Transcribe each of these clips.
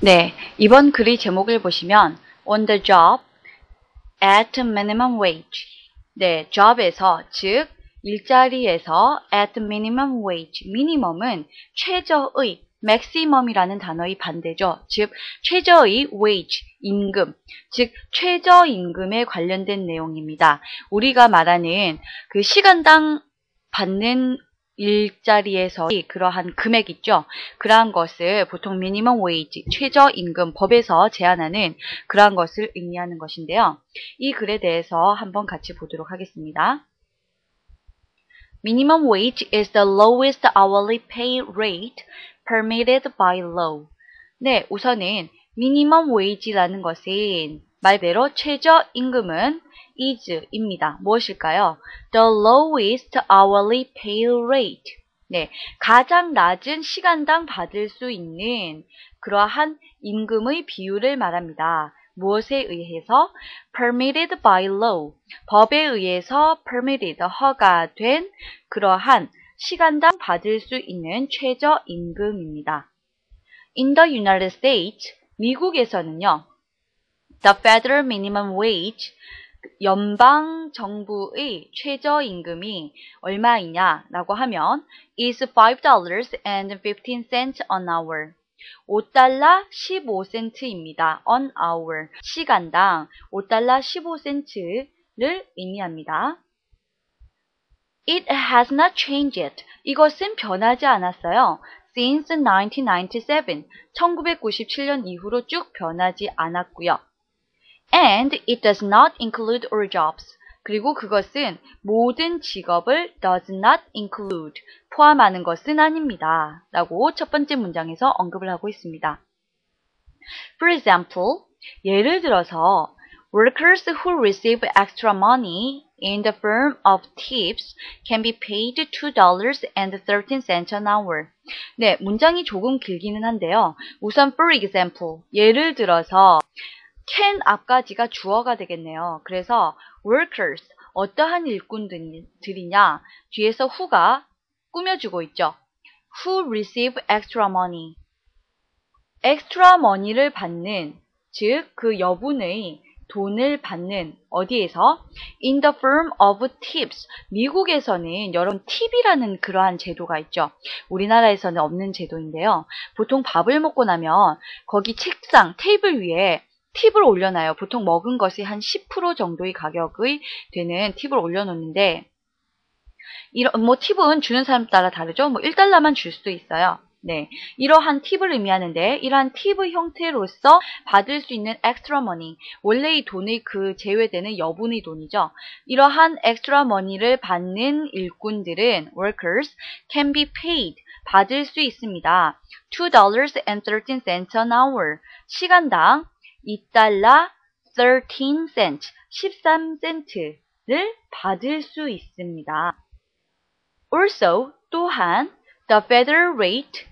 네, 이번 글의 제목을 보시면 on the job at minimum wage. 네, job에서 즉 일자리에서 at minimum wage. minimum은 최저의 maximum이라는 단어의 반대죠. 즉 최저의 wage, 임금, 즉 최저임금에 관련된 내용입니다. 우리가 말하는 그 시간당 받는 일자리에서 그러한 금액 있죠. 그러한 것을 보통 미니멈 웨이지, 최저임금, 법에서 제한하는 그러한 것을 의미하는 것인데요. 이 글에 대해서 한번 같이 보도록 하겠습니다. Minimum wage is the lowest hourly pay rate permitted by law. 네, 우선은 minimum wage라는 것은 말대로 최저임금은 is입니다. 무엇일까요? The lowest hourly pay rate. 네, 가장 낮은 시간당 받을 수 있는 그러한 임금의 비율을 말합니다. 무엇에 의해서? permitted by law. 법에 의해서 permitted, 허가된 그러한 시간당 받을 수 있는 최저임금입니다. In the United States, 미국에서는요, the federal minimum wage, 연방 정부의 최저임금이 얼마이냐라고 하면 is $5.15 an hour. $5 15센트입니다. on hour. 시간당 $5 15센트를 의미합니다. It has not changed yet. 이것은 변하지 않았어요. Since 1997. 1997년 이후로 쭉 변하지 않았고요. And it does not include all jobs. 그리고 그것은 모든 직업을 does not include, 포함하는 것은 아닙니다. 라고 첫 번째 문장에서 언급을 하고 있습니다. For example, 예를 들어서 workers who receive extra money in the form of tips can be paid $2.13 an hour. 네, 문장이 조금 길기는 한데요. 우선 for example, 예를 들어서 can 앞까지가 주어가 되겠네요. 그래서 workers, 어떠한 일꾼들이냐, 뒤에서 who가 꾸며주고 있죠. Who receive extra money. extra money를 받는, 즉 그 여분의 돈을 받는 어디에서? In the form of tips. 미국에서는 여러분 팁이라는 그러한 제도가 있죠. 우리나라에서는 없는 제도인데요. 보통 밥을 먹고 나면 거기 책상, 테이블 위에 팁을 올려놔요. 보통 먹은 것이 한 10% 정도의 가격의 되는 팁을 올려놓는데, 뭐 팁은 주는 사람 따라 다르죠. 뭐 1달러만 줄 수도 있어요. 네, 이러한 팁을 의미하는데, 이러한 팁의 형태로서 받을 수 있는 extra money, 원래의 돈의 그 제외되는 여분의 돈이죠. 이러한 extra money를 받는 일꾼들은 workers can be paid, 받을 수 있습니다. $2.13 an hour, 시간당 $2 13cent, 13센트를 받을 수 있습니다. Also, 또한 the federal rate,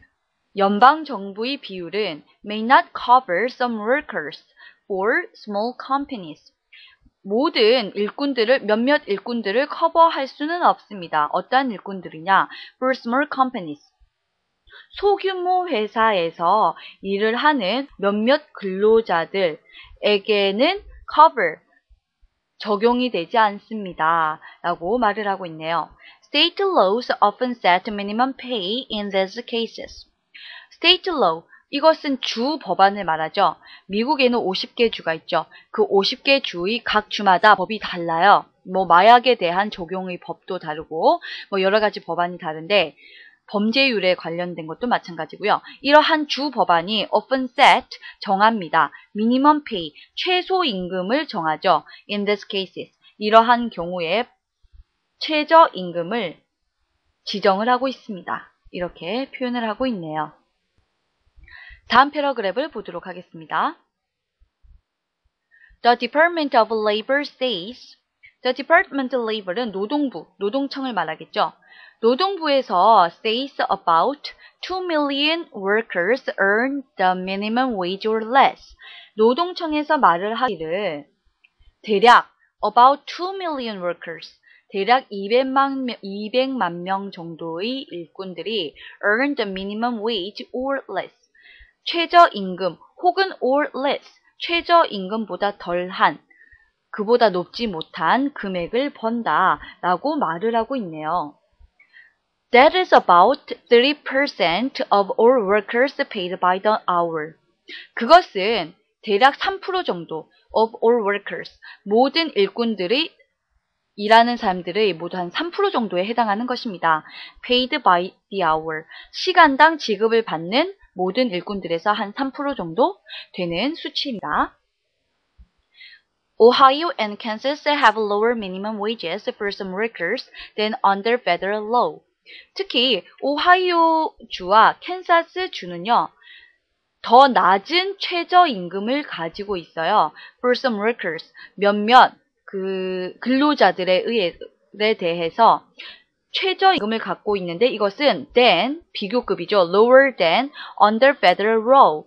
연방 정부의 비율은 may not cover some workers or small companies. 모든 일꾼들을, 몇몇 일꾼들을 커버할 수는 없습니다. 어떠한 일꾼들이냐? For small companies. 소규모 회사에서 일을 하는 몇몇 근로자들에게는 cover, 적용이 되지 않습니다. 라고 말을 하고 있네요. State laws often set minimum pay in these cases. State law, 이것은 주 법안을 말하죠. 미국에는 50개 주가 있죠. 그 50개 주의 각 주마다 법이 달라요. 뭐 마약에 대한 적용의 법도 다르고 뭐 여러 가지 법안이 다른데, 범죄율에 관련된 것도 마찬가지고요. 이러한 주 법안이 often set, 정합니다. minimum pay, 최소임금을 정하죠. In these cases, 이러한 경우에 최저임금을 지정을 하고 있습니다. 이렇게 표현을 하고 있네요. 다음 패러그래프를 보도록 하겠습니다. The Department of Labor says, The Department of Labor은 노동부, 노동청을 말하겠죠. 노동부에서 says about 2 million workers earn the minimum wage or less. 노동청에서 말을 하기를 대략 about 2 million workers, 대략 200만 명 정도의 일꾼들이 earn the minimum wage or less, 최저임금 혹은 or less, 최저임금보다 덜한, 그보다 높지 못한 금액을 번다 라고 말을 하고 있네요. That is about 30% of all workers paid by the hour. 그것은 대략 3% 정도 of all workers, 모든 일꾼들이 일하는 사람들의 모두 한 3% 정도에 해당하는 것입니다. paid by the hour, 시간당 지급을 받는 모든 일꾼들에서 한 3% 정도 되는 수치입니다. Ohio and Kansas have lower minimum wages for some workers than under federal law. 특히 오하이오 주와 캔사스 주는요, 더 낮은 최저임금을 가지고 있어요. For some workers, 몇몇 그 근로자들에 대해서 최저임금을 갖고 있는데 이것은 than, 비교급이죠. lower than under federal law.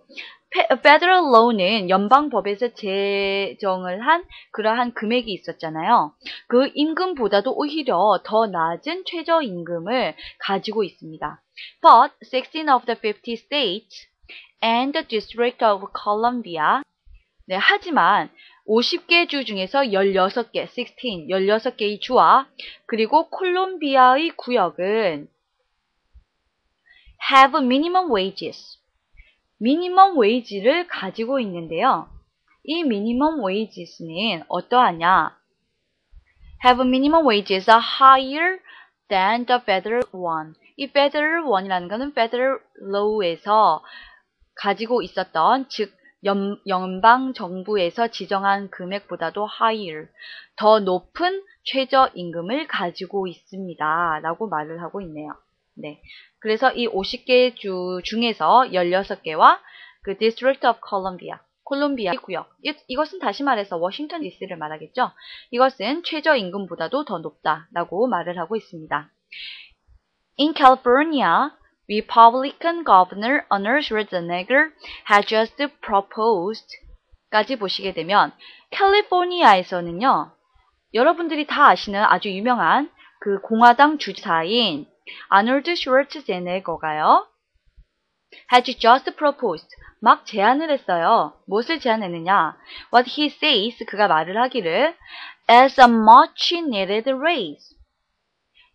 Federal law는 연방법에서 제정을 한 그러한 금액이 있었잖아요. 그 임금보다도 오히려 더 낮은 최저임금을 가지고 있습니다. But 16 of the 50 states and the District of Columbia, 네, 하지만 50개 주 중에서 16개, 16개의 주와 그리고 콜롬비아의 구역은 have minimum wages, 미니멈 웨이지를 가지고 있는데요. 이 미니멈 웨이지는 어떠하냐? have minimum wages are higher than the federal one. 이 federal one이라는 것은 federal law에서 가지고 있었던, 즉 연방 정부에서 지정한 금액보다도 higher, 더 높은 최저임금을 가지고 있습니다. 라고 말을 하고 있네요. 네. 그래서 이 50개 주 중에서 16개와 그 District of Columbia, 콜롬비아 구역, 이것은 다시 말해서 워싱턴 DC를 말하겠죠. 이것은 최저임금보다도 더 높다라고 말을 하고 있습니다. In California, Republican Governor Arnold Schwarzenegger has just proposed 까지 보시게 되면 캘리포니아에서는요, 여러분들이 다 아시는 아주 유명한 그 공화당 주지사인 아놀드 슈왈츠제네거가요, has just proposed, 막 제안을 했어요. 무엇을 제안했느냐? What he says, 그가 말을 하기를 as a much needed raise,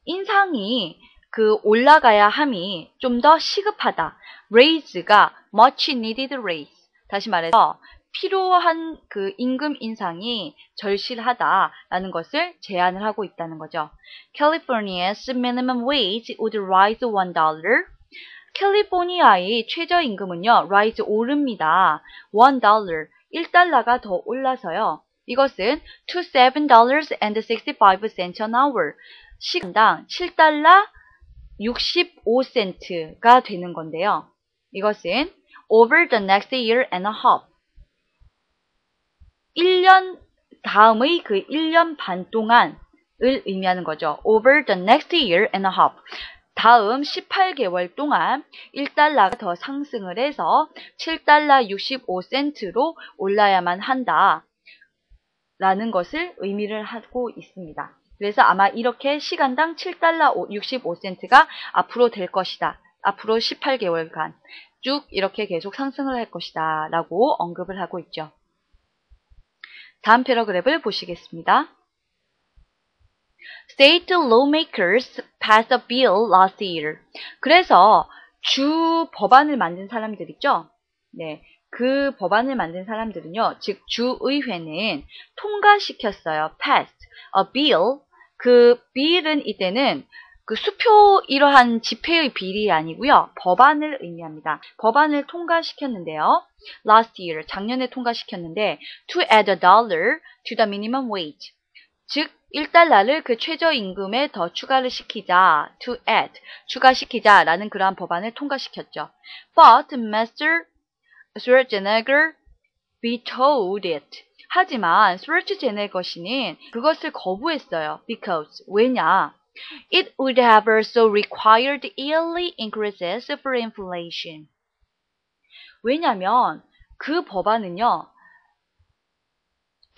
인상이 그 올라가야 함이 좀 더 시급하다. raise가 much needed raise, 다시 말해서 필요한 그 임금 인상이 절실하다라는 것을 제안을 하고 있다는 거죠. California's minimum wage would rise $1. 캘리포니아의 최저임금은요, rise 오릅니다. $1, 1달러가 더 올라서요. 이것은 to $7.65 an hour, 시간당 7달러 65센트가 되는 건데요. 이것은 over the next year and a half, 1년 다음의 그 1년 반 동안을 의미하는 거죠. over the next year and a half, 다음 18개월 동안 1달러가 더 상승을 해서 7달러 65센트로 올라야만 한다 라는 것을 의미를 하고 있습니다. 그래서 아마 이렇게 시간당 7달러 65센트가 앞으로 될 것이다. 앞으로 18개월간 쭉 이렇게 계속 상승을 할 것이다 라고 언급을 하고 있죠. 다음 패러그래프를 보시겠습니다. State lawmakers passed a bill last year. 그래서 주 법안을 만든 사람들 있죠? 네, 그 법안을 만든 사람들은요, 즉 주의회는 통과시켰어요. passed a bill. 그 bill은 이때는 그 수표 이러한 지폐의 빌이 아니고요, 법안을 의미합니다. 법안을 통과시켰는데요. last year, 작년에 통과시켰는데 to add a dollar to the minimum wage. 즉 1달러를 그 최저임금에 더 추가를 시키자, to add, 추가시키자라는 그러한 법안을 통과시켰죠. But Mr. Schwarzenegger vetoed it. 하지만 스왈츠제네거 씨는 그것을 거부했어요. Because, 왜냐? It would have also required yearly increases for inflation. 왜냐면 그 법안은요,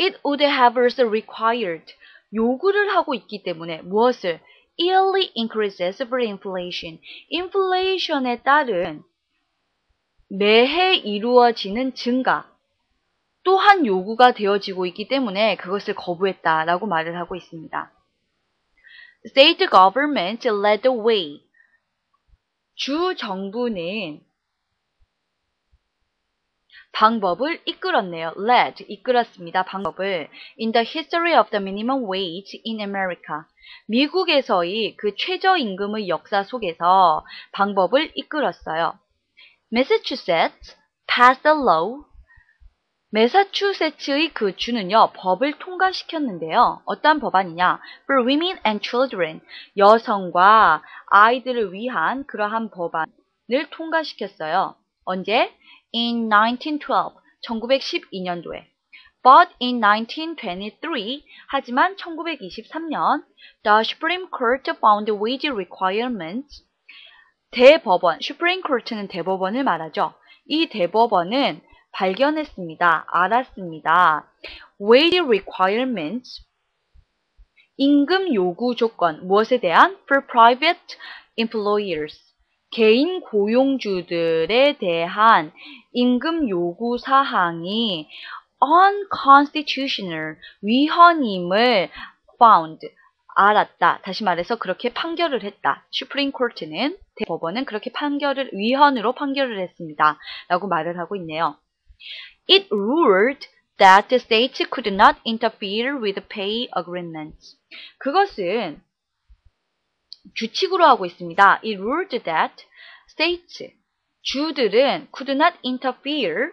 it would have also required, 요구를 하고 있기 때문에 무엇을? yearly increases for inflation. 인플레이션에 따른 매해 이루어지는 증가 또한 요구가 되어지고 있기 때문에 그것을 거부했다라고 말을 하고 있습니다. State government led the way. 주 정부는 방법을 이끌었네요. led, 이끌었습니다. 방법을. In the history of the minimum wage in America. 미국에서의 그 최저임금의 역사 속에서 방법을 이끌었어요. Massachusetts passed a law. 매사추세츠의 그 주는요, 법을 통과시켰는데요. 어떤 법안이냐? For women and children. 여성과 아이들을 위한 그러한 법안을 통과시켰어요. 언제? In 1912. 1912년도에. But in 1923. 하지만 1923년 The Supreme Court found wage requirements. 대법원, Supreme Court는 대법원을 말하죠. 이 대법원은 발견했습니다. 알았습니다. Wage requirements, 임금 요구 조건, 무엇에 대한? For private employers, 개인 고용주들에 대한 임금 요구 사항이 unconstitutional, 위헌임을 found, 알았다. 다시 말해서 그렇게 판결을 했다. Supreme Court는, 대법원은 그렇게 위헌으로 판결을 했습니다. 라고 말을 하고 있네요. It ruled that the states could not interfere with pay agreements. 그것은 규칙으로 하고 있습니다. It ruled that states, 주들은 could not interfere,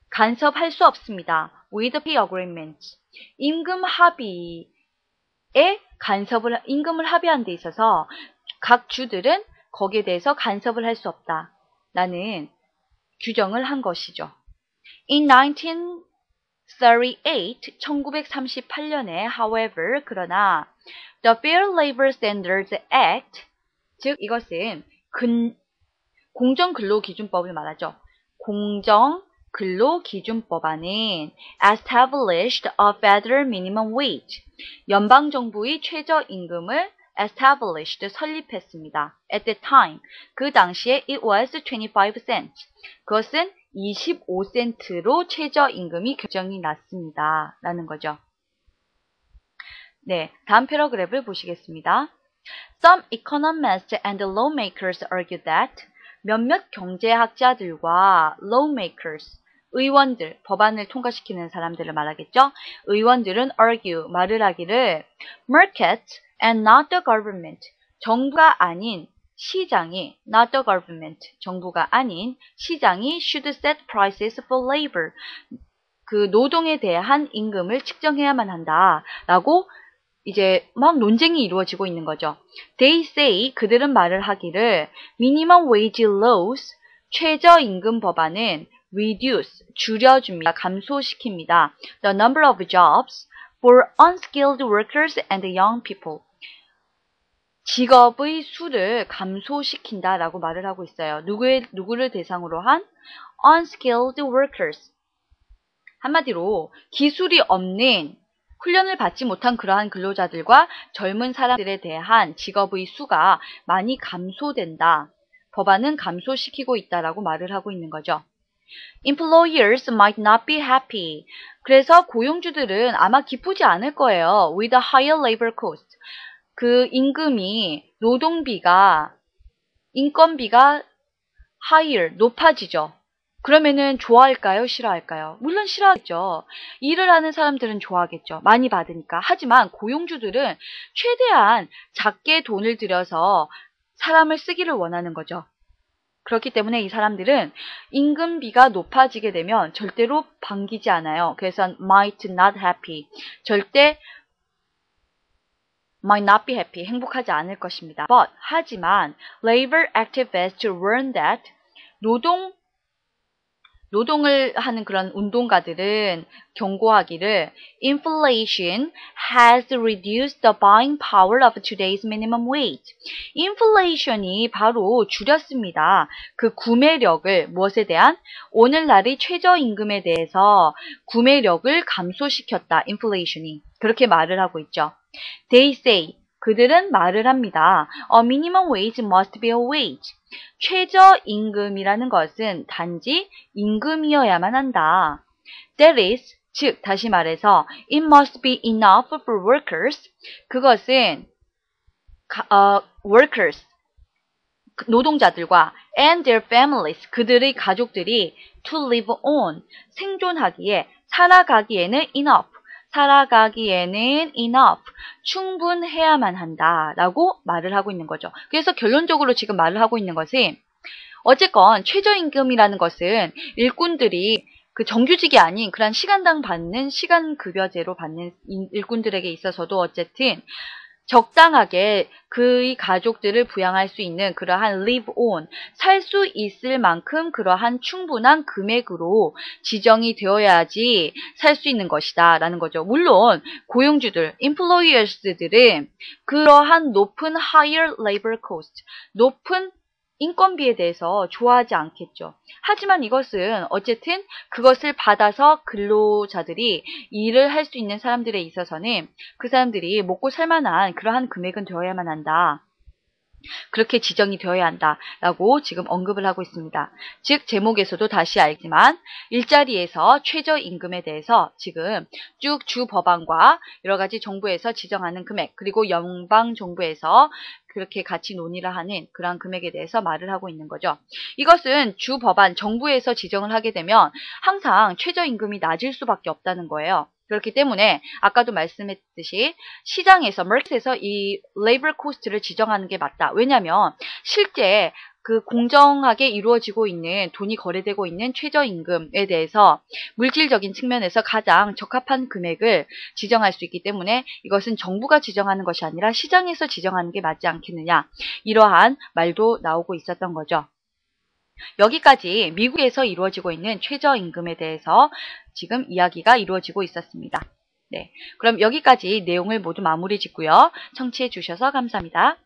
간섭할 수 없습니다. with pay agreements. 임금 합의에 임금을 합의한 데 있어서 각 주들은 거기에 대해서 간섭을 할 수 없다. 라는 규정을 한 것이죠. In 1938, 1938년에, however, 그러나, the Fair Labor Standards Act, 즉 이것은 공정근로기준법을 말하죠. 공정근로기준법안은 established a federal minimum wage, 연방정부의 최저임금을 established, 설립했습니다. At the time, 그 당시에 it was 25 cents. 그것은 25센트로 최저임금이 결정이 났습니다. 라는 거죠. 네, 다음 패러그래프를 보시겠습니다. Some economists and lawmakers argue that 몇몇 경제학자들과 lawmakers, 의원들, 법안을 통과시키는 사람들을 말하겠죠. 의원들은 argue, 말을 하기를 market and not the government, 정부가 아닌 시장이, not the government, 정부가 아닌 시장이 should set prices for labor, 그 노동에 대한 임금을 측정해야만 한다 라고 이제 막 논쟁이 이루어지고 있는 거죠. They say, 그들은 말을 하기를 minimum wage laws, 최저임금 법안은 reduce, 줄여줍니다. 감소시킵니다. The number of jobs for unskilled workers and young people. 직업의 수를 감소시킨다라고 말을 하고 있어요. 누구를 대상으로 한? unskilled workers. 한마디로 기술이 없는, 훈련을 받지 못한 그러한 근로자들과 젊은 사람들에 대한 직업의 수가 많이 감소된다. 법안은 감소시키고 있다라고 말을 하고 있는 거죠. Employers might not be happy. 그래서 고용주들은 아마 기쁘지 않을 거예요. With a higher labor cost. 그 임금이, 노동비가, 인건비가 higher, 높아지죠. 그러면은 좋아할까요? 싫어할까요? 물론 싫어하겠죠. 일을 하는 사람들은 좋아하겠죠. 많이 받으니까. 하지만 고용주들은 최대한 작게 돈을 들여서 사람을 쓰기를 원하는 거죠. 그렇기 때문에 이 사람들은 임금비가 높아지게 되면 절대로 반기지 않아요. 그래서 might not happy. 절대 might not be happy. 행복하지 않을 것입니다. But, 하지만 labor activists warn that 노동을 하는 그런 운동가들은 경고하기를 inflation has reduced the buying power of today's minimum wage. 인플레이션이 바로 줄였습니다. 그 구매력을, 무엇에 대한? 오늘날의 최저임금에 대해서 구매력을 감소시켰다. 인플레이션이. 그렇게 말을 하고 있죠. They say, 그들은 말을 합니다. A minimum wage must be a wage. 최저임금이라는 것은 단지 임금이어야만 한다. That is, 즉 다시 말해서 it must be enough for workers. 그것은 workers, 노동자들과 and their families, 그들의 가족들이 to live on, 생존하기에, 살아가기에는 enough, 충분해야만 한다라고 말을 하고 있는 거죠. 그래서 결론적으로 지금 말을 하고 있는 것은 어쨌건 최저임금이라는 것은 일꾼들이 그 정규직이 아닌 그런 시간당 받는 시간급여제로 받는 일꾼들에게 있어서도 어쨌든 적당하게 그의 가족들을 부양할 수 있는 그러한 live on, 살 수 있을 만큼 그러한 충분한 금액으로 지정이 되어야지 살 수 있는 것이다 라는 거죠. 물론 고용주들, employers들은 그러한 높은 higher labor cost, 높은 인건비에 대해서 좋아하지 않겠죠. 하지만 이것은 어쨌든 그것을 받아서 근로자들이 일을 할 수 있는 사람들에 있어서는 그 사람들이 먹고 살만한 그러한 금액은 되어야만 한다. 그렇게 지정이 되어야 한다라고 지금 언급을 하고 있습니다. 즉 제목에서도 다시 알지만 일자리에서 최저임금에 대해서 지금 쭉 주 법안과 여러 가지 정부에서 지정하는 금액 그리고 연방 정부에서 그렇게 같이 논의를 하는 그런 금액에 대해서 말을 하고 있는 거죠. 이것은 주 법안 정부에서 지정을 하게 되면 항상 최저임금이 낮을 수밖에 없다는 거예요. 그렇기 때문에 아까도 말씀했듯이 시장에서, 마켓에서 이 레이버 코스트를 지정하는 게 맞다. 왜냐하면 실제 그 공정하게 이루어지고 있는 돈이 거래되고 있는 최저임금에 대해서 물질적인 측면에서 가장 적합한 금액을 지정할 수 있기 때문에 이것은 정부가 지정하는 것이 아니라 시장에서 지정하는 게 맞지 않겠느냐. 이러한 말도 나오고 있었던 거죠. 여기까지 미국에서 이루어지고 있는 최저임금에 대해서 지금 이야기가 이루어지고 있었습니다. 네, 그럼 여기까지 내용을 모두 마무리 짓고요. 청취해 주셔서 감사합니다.